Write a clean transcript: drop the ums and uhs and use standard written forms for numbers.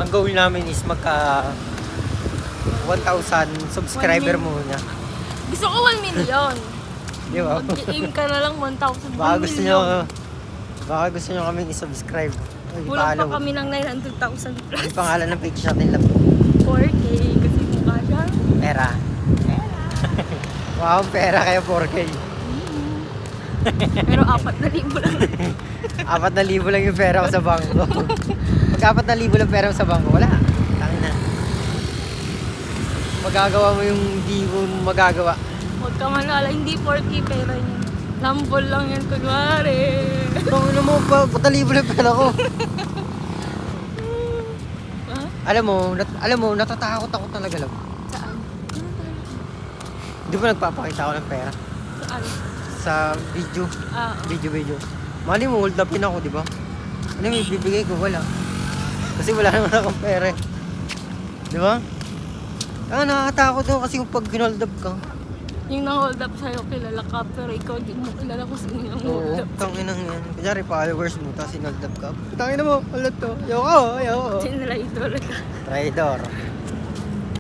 Ang goal namin is magka 1,000 subscriber 1 million. muna. Gusto ko 1 million. Di ba? Mag-aim ka na lang 1,000. Baka 1 gusto nyo, million. baka gusto nyo kaming i-subscribe. Ay, Kulang pa follow. kami ng 900,000 plus. Yung pangalan ng page natin lang. 4K kasi mukha siya. Pera. Wow, pera kayo 4K. Pero 4,000 lang. 4,000 lang yung pera ko sa bangko. Pag 4,000 lang pera ko sa bangko, wala. Tangin na. Magagawa mo yung hindi mo magagawa. Huwag ka manala, hindi 4K pera niya. Lambol lang yan, kunwari. Tangin mo, 4,000 lang pera ko. Ha? Alam mo, natatakot ako talaga lang. Saan? Di ba nagpapakita ako ng pera? Saan? Sa video. Ah, Video. Mali mo, hold upin ako, di ba? Ano yung bibigay ko? Wala. Kasi wala naman akong pera. Di ba? Nakakatakot ako kasi kung pag hold up ka. yung nang-hold up sa'yo, kilala ka, pero ikaw di mo kilala kung sino yung Oo, hold up. tanginang yan. Kunyari, followers mo, tapos hold up ka. Tangina mo, ulit to. Ayoko. Sinraitor ka. Traidor.